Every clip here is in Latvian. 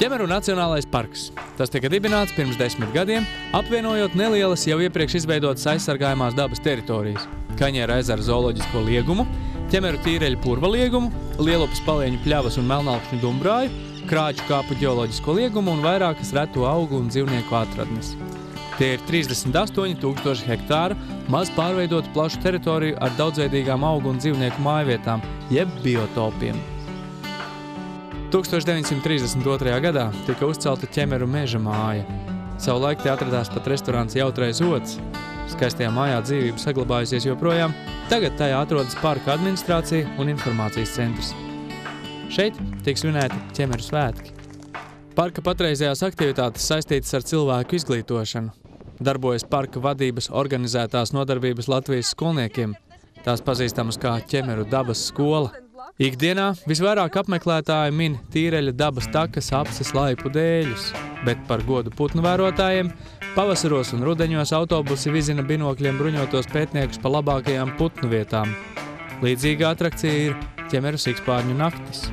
Ķemeru Nacionālais parks. Tas tika dibināts pirms 10 gadiem, apvienojot nelielas jau iepriekš izveidotas aizsargājumās dabas teritorijas – Kaņera ezera zooloģisko liegumu, Ķemeru tīreļu purva liegumu, Lielupas palieņu pļavas un melnalkšņu dumbrāju, Krāču kāpu ģeoloģisko liegumu un vairākas reto augu un dzīvnieku atradnes. Tie ir 38,000 hektāru, maz pārveidot plašu teritoriju ar daudzveidīgām augu un dzīvnieku mājvietām, jeb biotopiem. 1932. gadā tika uzcelta Ķemeru meža māja. Savulaik te atradās pat restorāns Jautrais ods. Skaistajā mājā dzīvība saglabājusies joprojām, tagad tajā atrodas parka administrācija un informācijas centrs. Šeit tiek svinēti Ķemeru svētki. Parka patreizējās aktivitātes saistītas ar cilvēku izglītošanu. Darbojas parka vadības organizētās nodarbības Latvijas skolniekiem. Tās pazīstamas kā Ķemeru dabas skola. Ikdienā visvairāk apmeklētāji min tīreļa dabas takas apses laipu dēļus, bet par godu putnu vērotājiem pavasaros un rudeņos autobusi vizina binokļiem bruņotos pētniekus pa labākajām putnu vietām. Līdzīga atrakcija ir Ķemeru sikspārņu naktis.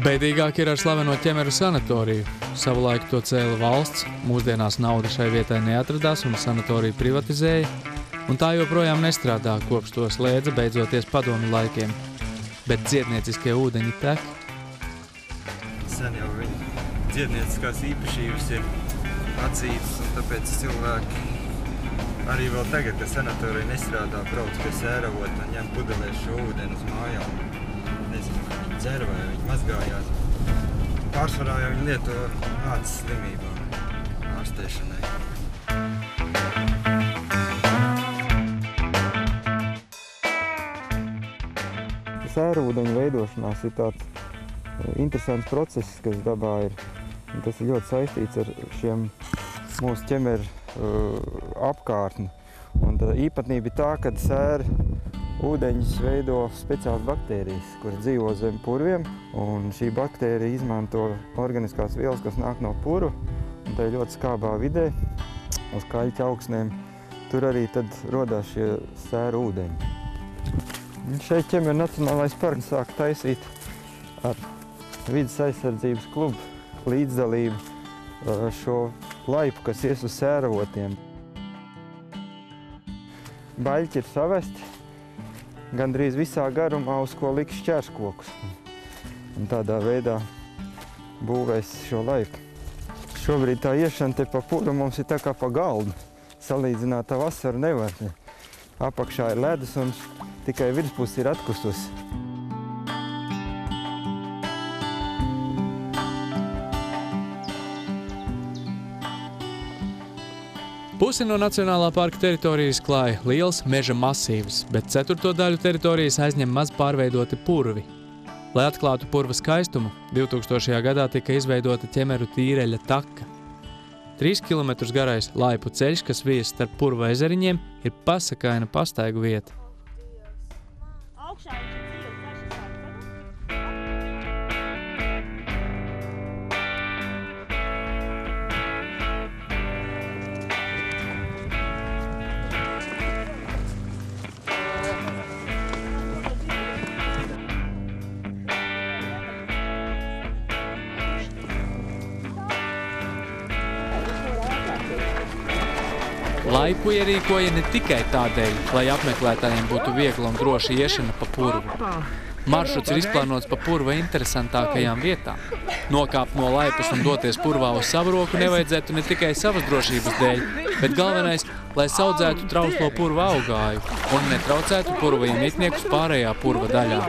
Beidīgāk ir ar slaveno Ķemeru sanatoriju. Savulaik to cēla valsts, mūsdienās nauda šai vietai neatradās un sanatoriju privatizēja, un tā joprojām nestrādā, kopš to slēdza beidzoties padomju laikiem. Bet dziednieciskie ūdeņi tek. Sen jau viņa dziednieciskās īpašības ir atzītas, un tāpēc cilvēki arī vēl tagad, ka sanatorija nestrādā, brauc pie sēravota un ņem pudelēs šo ūdeni uz mājām. Nezinu, kā viņi dzer vai viņi mazgājās. Pārsvarā jau viņi lieto ādas slimībām, ārstēšanai. Sērūdeņu veidošanās ir tāds interesants process, kas dabā ir. Un tas ir ļoti saistīts ar šiem mūsu ķemeru apkārtni. Un tā īpatnība ir tā, ka sēra ūdeņus veido speciāls baktērijas, kuras dzīvo zem purviem, un šī baktērija izmanto organiskās vielas, kas nāk no purva, un tā ir ļoti skābā vidē, uz kaļķa augsnēm. Tur arī tad rodās šie sēru ūdeņi. Un šeit Ķemeru Nacionālais parks sāk taisīt ar vides aizsardzības klubu līdzdalību šo laipu, kas ies uz sēravotiem. Baļķi ir savesti gandrīz visā garumā, uz ko liks šķērskokus. Un tādā veidā būvēs šo laipu. Šobrīd tā iešana te pa puru mums ir tā kā pa galdu. Salīdzināt ar vasaru nevar. Apakšā ir ledus un tikai virspus ir atkususi. Pusi no Nacionālā parka teritorijas klāja liels meža masīvs, bet ceturto daļu teritorijas aizņem maz pārveidoti purvi. Lai atklātu purva skaistumu, 2000. gadā tika izveidota Ķemeru tīreļa taka. 3 kilometrus garais laipu ceļš, kas vies starp purva ezeriņiem, ir pasakaina pastaigu vieta. Laipu ierīkoja ne tikai tādēļ, lai apmeklētājiem būtu viegla un droša iešana pa purvu. Maršruts ir izplānots pa purva interesantākajām vietām. Nokāpt no laipas un doties purvā uz savu roku nevajadzētu ne tikai savas drošības dēļ, bet galvenais, lai saudzētu trauslo purva augāju un netraucētu purva iemītniekus pārējā purva daļā.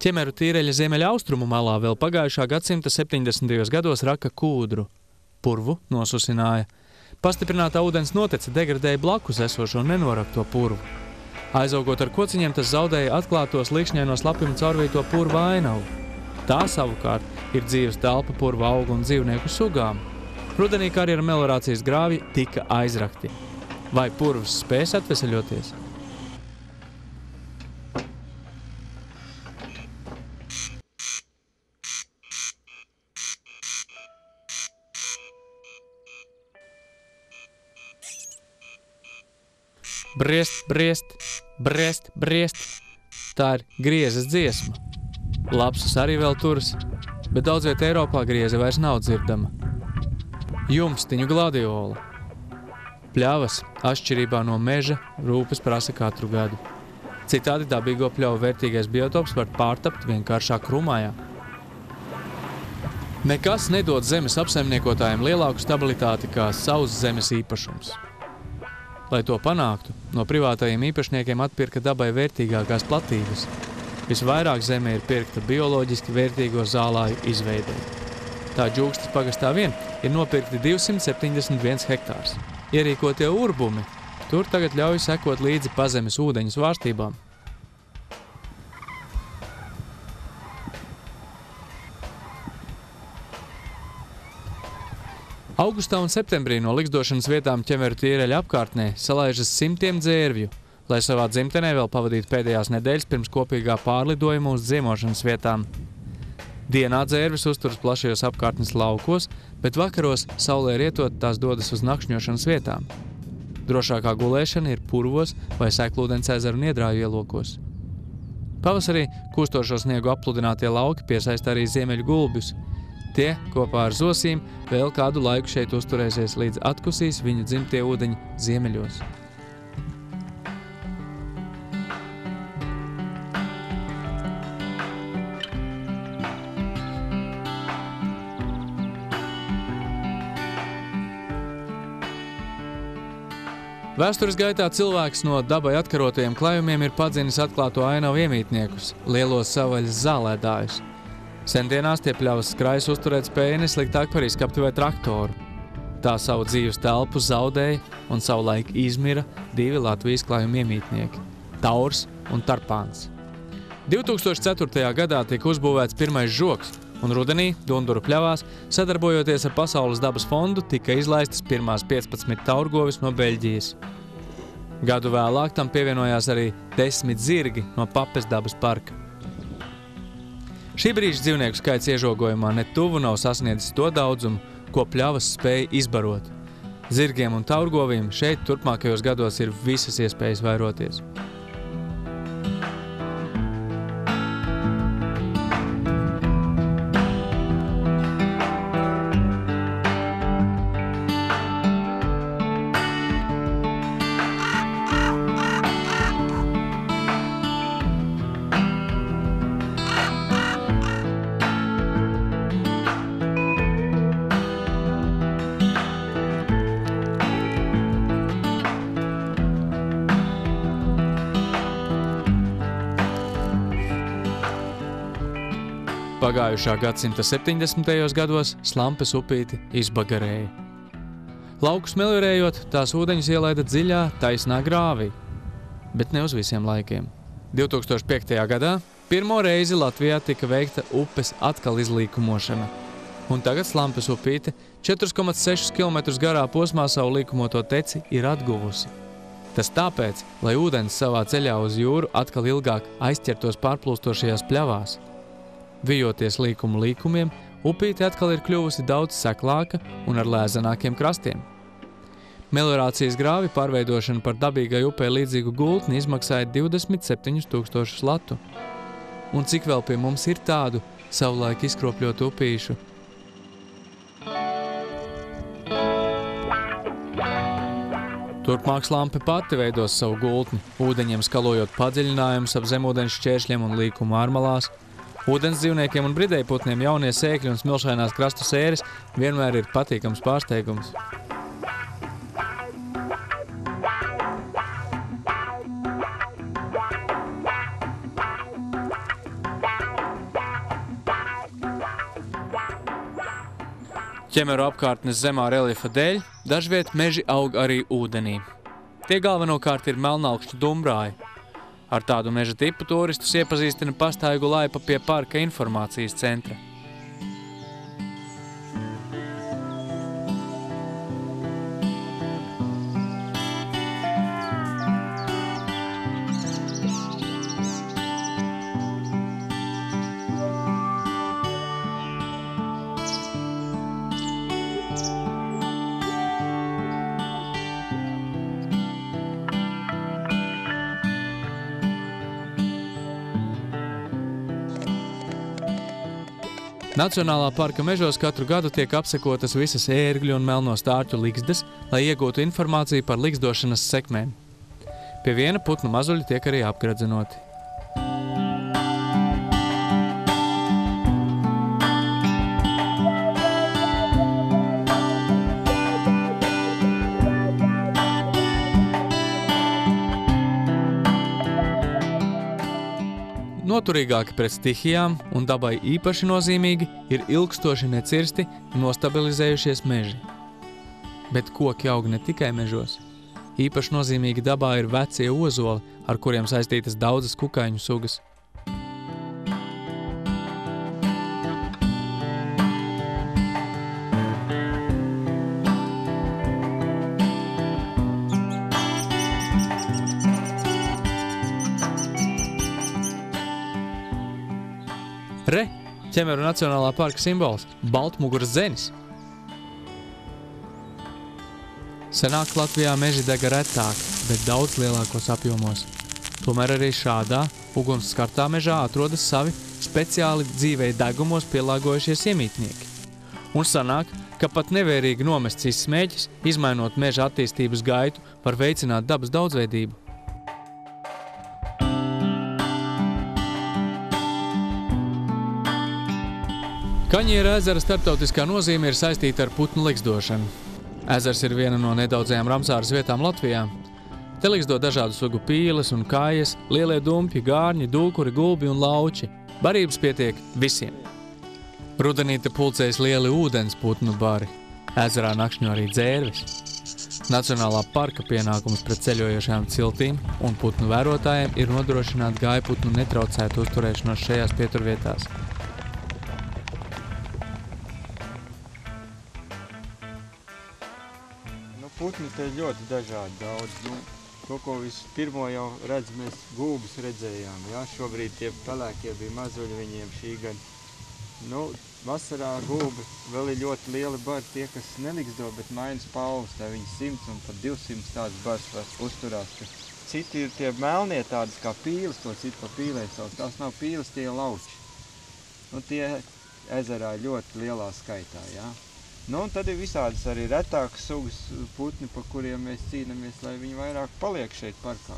Ķemeru tīreļa ziemeļa austrumu malā vēl pagājušā gadsimta 70. gados raka kūdru. Purvu nosusināja. Pastiprinātā ūdens notece degradēja blakus esošo nenorakto purvu. Aizaugot ar kociņiem, tas zaudēja atklātos līkšņaino slapumu caurvīto purva ainavu. Tā savukārt ir dzīves telpa purva augu un dzīvnieku sugām. Rudenī, kā arī ar meliorācijas grāvji, tika aizrakti. Vai purvs spēs atveseļoties? Briest, briest, briest, briest. Tā ir griezes dziesma. Lapsas arī vēl turas, bet daudz viet Eiropā grieze vairs nav dzirdama. Jumstiņu gladiola. Pļavas, atšķirībā no meža, rūpes prasa katru gadu. Citādi dabīgo pļavu vērtīgais biotops var pārtapt vienkāršā krumājā. Nekas nedod zemes apsaimniekotājiem lielāku stabilitāti kā savs zemes īpašums. Lai to panāktu, no privātajiem īpašniekiem atpirka dabai vērtīgākās platības. Visvairāk zeme ir pirkta bioloģiski vērtīgo zālāju izveidei. Tā Džūkstas pagastā vien ir nopirkti 271 hektārs. Ierīkotie urbumi tur tagad ļauj sekot līdzi pazemes ūdeņu svārstībām. Augustā un septembrī no likstošanas vietām ķemeru tīreļa apkārtnē salaižas simtiem dzērvju, lai savā dzimtenē vēl pavadītu pēdējās nedēļas pirms kopīgā pārlidojuma uz ziemošanas vietām. Dienā dzērvis uzturas plašajos apkārtnes laukos, bet vakaros saulē rietot tās dodas uz nakšņošanas vietām. Drošākā gulēšana ir purvos vai seklūdens ezeru un iedrāju ielokos. Pavasarī kūstošo sniegu apludinātie lauki piesaista arī ziemeļu gulbjus. Tie, kopā ar zosīm, vēl kādu laiku šeit uzturēsies, līdz atkusīs viņu dzimtie ūdeņi ziemeļos. Vēstures gaitā cilvēks no dabai atkarotajiem klājumiem ir padzinis atklāto ainavu iemītniekus, lielos savaļas zālēdājus. Sendienās tie pļavas skrājas uzturēt spēja nesliktāk par izkapti vai traktoru. Tā savu dzīves telpu zaudēja un savulaik izmira divi Latvijas klājuma iemītnieki – Taurs un Tarpāns. 2004. gadā tika uzbūvēts pirmais žoks, un rudenī Dunduru pļavās, sadarbojoties ar Pasaules dabas fondu, tika izlaistas pirmās 15 taurgovis no Beļģijas. Gadu vēlāk tam pievienojās arī 10 zirgi no Papes dabas parka. Šī brīža dzīvnieku skaits iežogojumā ne tuvu nav sasniedzis to daudzumu, ko pļavas spēja izbarot. Zirgiem un taurgoviem šeit turpmākajos gados ir visas iespējas vairoties. Pagājušā gadsimta 70. gados Slampes upīti izbagarēja. Laukus meliorējot, tās ūdeņus ielaida dziļā, taisnā grāvī, bet ne uz visiem laikiem. 2005. gadā pirmo reizi Latvijā tika veikta upes atkal izlīkumošana, un tagad Slampes upīte 4,6 km garā posmā savu līkumoto teci ir atguvusi. Tas tāpēc, lai ūdens savā ceļā uz jūru atkal ilgāk aizķertos pārplūstošajās pļavās. Vijoties līkumu līkumiem, upīte atkal ir kļuvusi daudz seklāka un ar lēzenākiem krastiem. Meliorācijas grāvi pārveidošana par dabīgai upē līdzīgu gultni izmaksāja 27 000 latu. Un cik vēl pie mums ir tādu savulaik izkropļotu upīšu? Turpmāk Slampe pati veidos savu gultni, ūdeņiem skalojot padziļinājumus ap zemūdeņu šķēršļiem un līkumu ārmalās. Ūdens dzīvniekiem un bridējputniem jaunie sēkļi un smilšainās krastu sēres vienmēr ir patīkams pārsteigums. Ķemeru apkārtnes zemā reljefa dēļ dažviet meži aug arī ūdenī. Tie galvenokārt ir melnalkšķu dumbrāji. Ar tādu meža tipu turistus iepazīstina pastaigu laipa pie parka informācijas centra. Nacionālā parka mežos katru gadu tiek apsekotas visas ērgļu un melno stārķu ligzdas, lai iegūtu informāciju par ligzdošanas sekmēm. Pie viena putnu mazuļi tiek arī apgradzenoti. Noturīgāki pret stihijām un dabai īpaši nozīmīgi ir ilgstoši necirsti, nostabilizējušies meži. Bet koki aug ne tikai mežos. Īpaši nozīmīgi dabā ir vecie ozoli, ar kuriem saistītas daudzas kukaiņu sugas. Re, Ķemeru Nacionālā parka simbols – baltmuguras zenis. Senāk Latvijā meži dega retāk, bet daudz lielākos apjomos. Tomēr arī šādā ugunsskartā mežā atrodas savi speciāli dzīvei degumos pielāgojušies iemītnieki. Un sanāk, ka pat nevērīgi nomests izsmēķis, izmainot meža attīstības gaitu, var veicināt dabas daudzveidību. Kaņiera ezera starptautiskā nozīme ir saistīta ar putnu ligzdošanu. Ezers ir viena no nedaudzajām Ramsāras vietām Latvijā. Te ligzdo dažādu sugu pīles un kājas, lielie dumpji, gārņi, dūkuri, gulbi un lauči. Barības pietiek visiem. Rudenī te pulcējas lieli ūdens putnu bari. Ezerā nakšņo arī dzērvis. Nacionālā parka pienākums pret ceļojošajām ciltīm un putnu vērotājiem ir nodrošināt gājputnu netraucētu uzturēšanos šajās pieturvietās. Putni te ļoti dažādi daudz. To, ko vispirmo jau redz, mēs gulbus redzējām. Ja? Šobrīd tie pelēkie bija mazuļi viņiem šī gada. Vasarā gulbi vēl ir ļoti lieli bari, tie, kas neligzdo, bet maina spalvas. Tā viņi 100 un pat 200 tādas bars var uzturās. Citi ir tie melnie tādas kā pīles, to citu pa pīlēm sauc. Tās nav pīles, tie lauči. Tie ezerā ļoti lielā skaitā. Ja? Un tad ir visādas arī retākas sugas putni, pa kuriem mēs cīnamies, lai viņi vairāk paliek šeit parkā.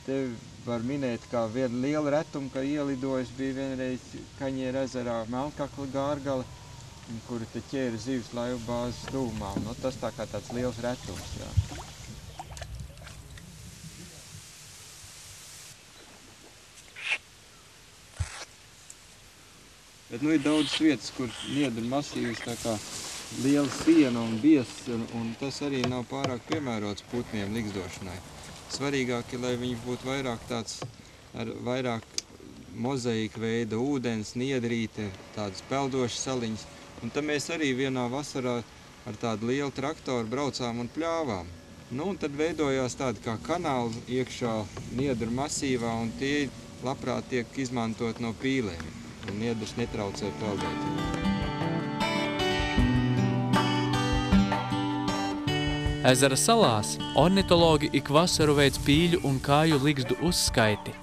Te var minēt, kā viena liela retuma, ka ielidojas bija vienreiz Kaņiera ezerā melnkakla gārgale, kuri te ķēra zivs laivu bāzes tuvumā. Tas tā kā tāds liels retums. Jā. Bet ir daudz vietas, kur niedru masīvs tā kā liela siena un biezs, un tas arī nav pārāk piemērots putniem ligzdošanai. Svarīgāk ir, lai viņi būtu vairāk tāds ar vairāk mozaīka veida ūdens, niedrīte, tādas peldošas saliņas. Un tad mēs arī vienā vasarā ar tādu lielu traktoru braucām un pļāvām. Un tad veidojās tādi kā kanāli iekšā niedru masīvā, un tie labprāt tiek izmantot no pīlēm. Un niedrs netraucē peldēt. Ezera salās ornitologi ik vasaru veic pīļu un kāju ligzdu uzskaiti.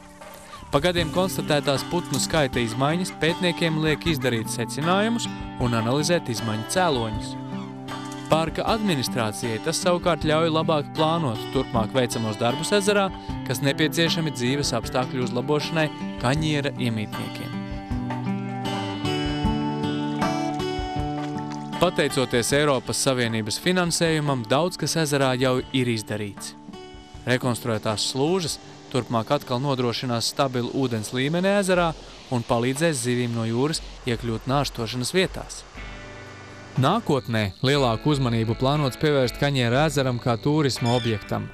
Pa gadiem konstatētās putnu skaita izmaiņas pētniekiem liek izdarīt secinājumus un analizēt izmaiņu cēloņus. Parka administrācijai tas savukārt ļauj labāk plānot turpmāk veicamos darbus ezerā, kas nepieciešami dzīves apstākļu uzlabošanai Kaņiera iemītniekiem. Pateicoties Eiropas Savienības finansējumam, daudz kas ezerā jau ir izdarīts. Rekonstruētās slūžas turpmāk atkal nodrošinās stabilu ūdens līmeni ezerā un palīdzēs zivīm no jūras iekļūt nārstošanas vietās. Nākotnē lielāku uzmanību plānots pievērst Kaņiera ezeram kā turisma objektam.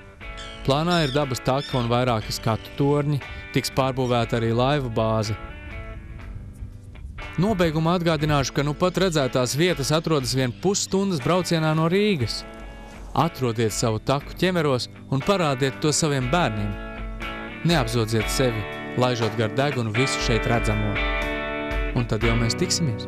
Plānā ir dabas taka un vairāki skatu torņi, tiks pārbūvēta arī laivu bāze. Nobeigumā atgādināšu, ka pat redzētās vietas atrodas vien pusstundas braucienā no Rīgas. Atrodiet savu taku Ķemeros un parādiet to saviem bērniem. Neapzodziet sevi, laižot gar degunu visu šeit redzamo. Un tad jau mēs tiksimies.